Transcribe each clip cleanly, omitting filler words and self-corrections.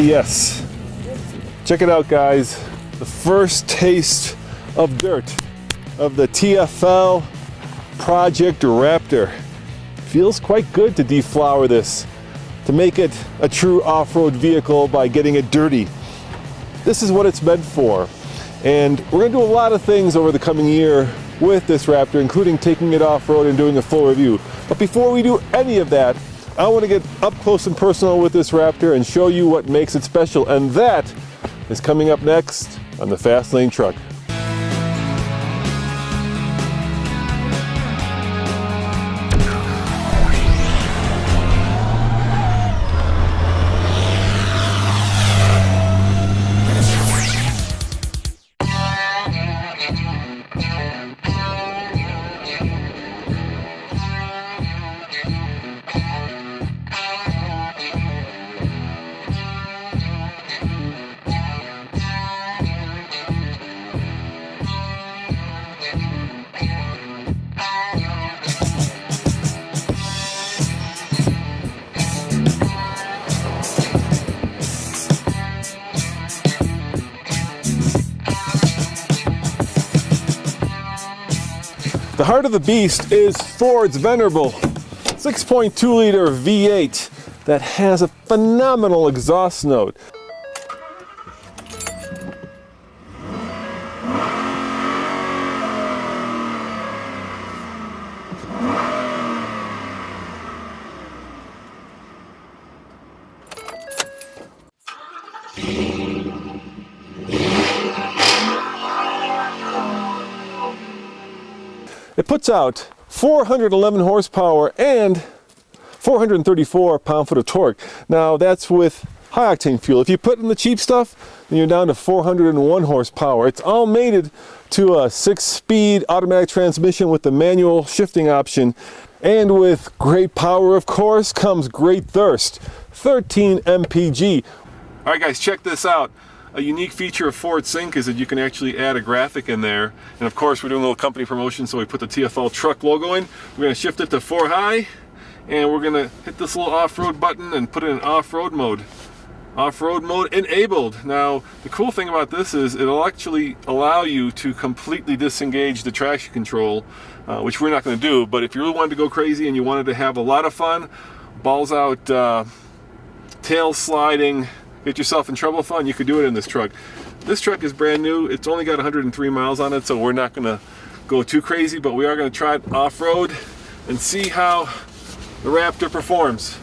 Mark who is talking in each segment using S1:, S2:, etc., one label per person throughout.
S1: yes. Check it out, guys. The first taste of dirt of the TFL Project Raptor. Feels quite good to deflower this, to make it a true off-road vehicle by getting it dirty. This is what it's meant for. And we're going to do a lot of things over the coming year with this Raptor, including taking it off-road and doing a full review. But before we do any of that, I want to get up close and personal with this Raptor and show you what makes it special. And that is coming up next on the Fast Lane Truck. The heart of the beast is Ford's venerable 6.2 liter V8 that has a phenomenal exhaust note. It puts out 411 horsepower and 434 pound-foot of torque. Now that's with high-octane fuel. If you put in the cheap stuff, then you're down to 401 horsepower. It's all mated to a 6-speed automatic transmission with the manual shifting option. And with great power, of course, comes great thirst. 13 mpg. All right, guys, check this out. A unique feature of Ford Sync is that you can actually add a graphic in there. And of course, we're doing a little company promotion, so we put the TFL truck logo in. We're going to shift it to 4 high, and we're going to hit this little off-road button and put it in off-road mode. Off-road mode enabled. Now, the cool thing about this is it'll actually allow you to completely disengage the traction control, which we're not going to do. But if you really wanted to go crazy and you wanted to have a lot of fun, balls out, tail sliding, get yourself in trouble fun, you could do it in this truck. This truck is brand new. It's only got 103 miles on it, so we're not going to go too crazy, but we are going to try it off-road and see how the Raptor performs.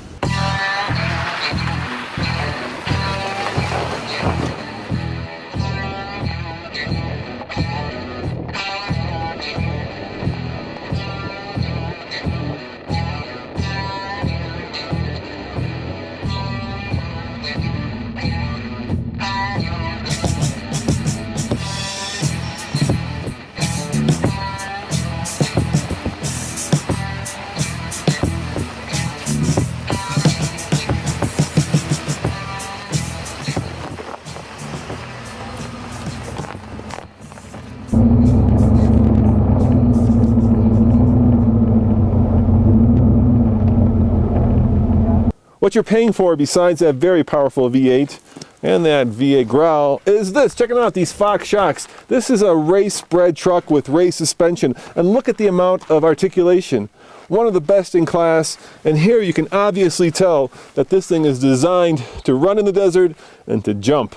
S1: What you're paying for, besides that very powerful V8 and that V8 growl, is this. Check it out, these Fox shocks. This is a race-bred truck with race suspension, and look at the amount of articulation. One of the best in class, and here you can obviously tell that this thing is designed to run in the desert and to jump.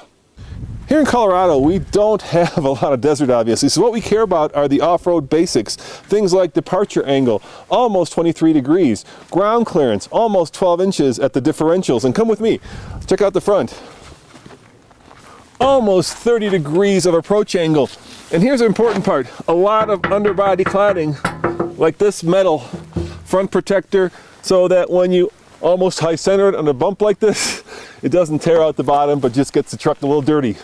S1: Here in Colorado, we don't have a lot of desert, obviously, so what we care about are the off-road basics. Things like departure angle, almost 23 degrees. Ground clearance, almost 12 inches at the differentials. And come with me, check out the front. Almost 30 degrees of approach angle. And here's the important part, a lot of underbody cladding, like this metal front protector, so that when you almost high-center it on a bump like this, it doesn't tear out the bottom, but just gets the truck a little dirty.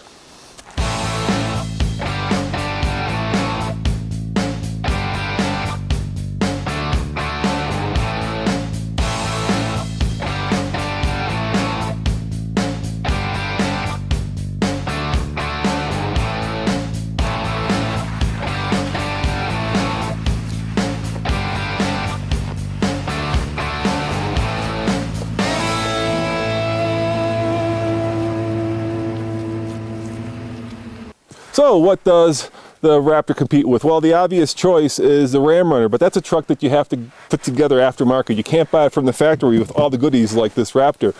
S1: So what does the Raptor compete with? Well, the obvious choice is the Ram Runner, but that's a truck that you have to put together aftermarket. You can't buy it from the factory with all the goodies like this Raptor.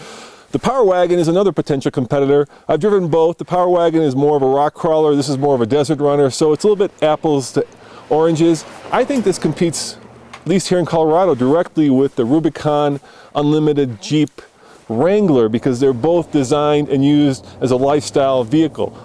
S1: The Power Wagon is another potential competitor. I've driven both. The Power Wagon is more of a rock crawler. This is more of a desert runner, so it's a little bit apples to oranges. I think this competes, at least here in Colorado, directly with the Rubicon Unlimited Jeep Wrangler, because they're both designed and used as a lifestyle vehicle.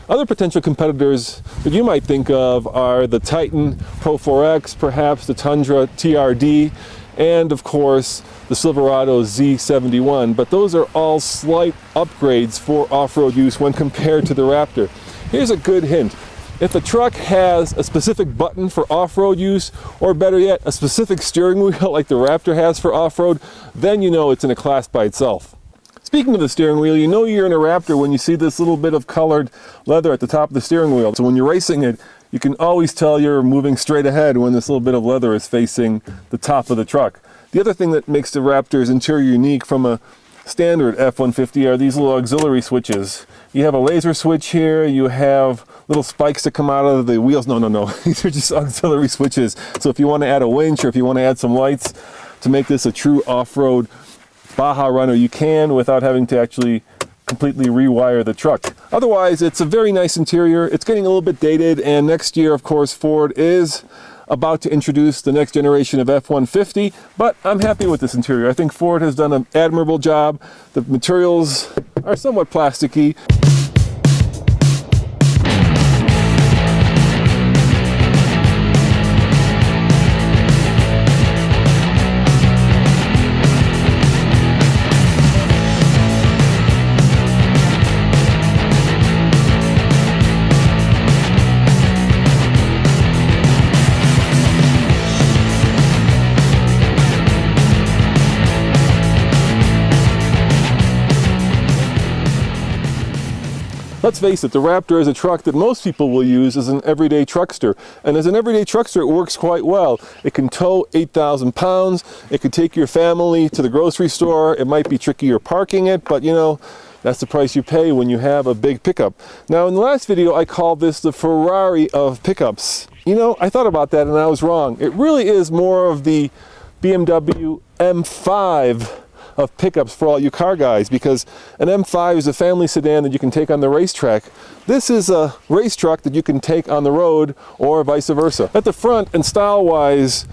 S1: Other potential competitors that you might think of are the Titan Pro 4X, perhaps the Tundra TRD, and of course the Silverado Z71, but those are all slight upgrades for off-road use when compared to the Raptor. Here's a good hint. If a truck has a specific button for off-road use, or better yet, a specific steering wheel like the Raptor has for off-road, then you know it's in a class by itself. Speaking of the steering wheel, you know you're in a Raptor when you see this little bit of colored leather at the top of the steering wheel. So when you're racing it, you can always tell you're moving straight ahead when this little bit of leather is facing the top of the truck. The other thing that makes the Raptor's interior unique from a standard F-150 are these little auxiliary switches. You have a laser switch here, you have little spikes that come out of the wheels. No. These are just auxiliary switches. So if you want to add a winch or if you want to add some lights to make this a true off-road Baja runner, you can without having to actually completely rewire the truck. Otherwise, it's a very nice interior. It's getting a little bit dated, and next year, of course, Ford is about to introduce the next generation of F-150, but I'm happy with this interior. I think Ford has done an admirable job. The materials are somewhat plasticky. Let's face it, the Raptor is a truck that most people will use as an everyday truckster. And as an everyday truckster, it works quite well. It can tow 8,000 pounds. It could take your family to the grocery store. It might be trickier parking it, but you know, that's the price you pay when you have a big pickup. Now, in the last video, I called this the Ferrari of pickups. You know, I thought about that and I was wrong. It really is more of the BMW M5 of pickups for all you car guys, because an M5 is a family sedan that you can take on the racetrack. This is a race truck that you can take on the road or vice versa. At the front and style-wise,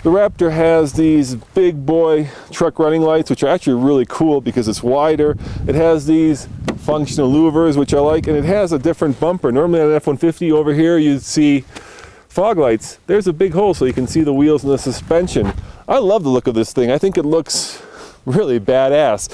S1: the Raptor has these big boy truck running lights, which are actually really cool because it's wider. It has these functional louvers, which I like, and it has a different bumper. Normally on an F-150 over here, you'd see fog lights. There's a big hole so you can see the wheels and the suspension. I love the look of this thing. I think it looks really badass.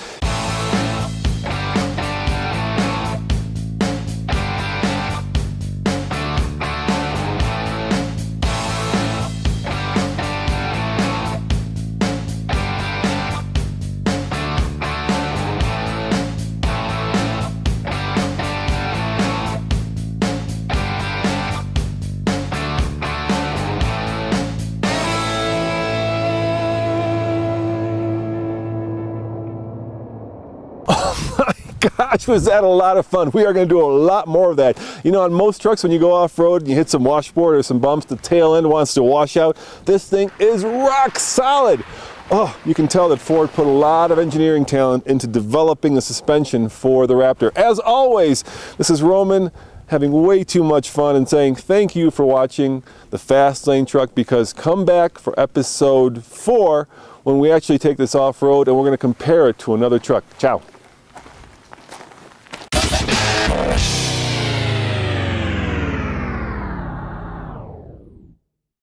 S1: Gosh, was that a lot of fun. We are going to do a lot more of that. You know, on most trucks, when you go off-road and you hit some washboard or some bumps, the tail end wants to wash out. This thing is rock solid. Oh, you can tell that Ford put a lot of engineering talent into developing the suspension for the Raptor. As always, this is Roman having way too much fun and saying thank you for watching the Fast Lane Truck, because come back for episode 4 when we actually take this off-road and we're going to compare it to another truck. Ciao.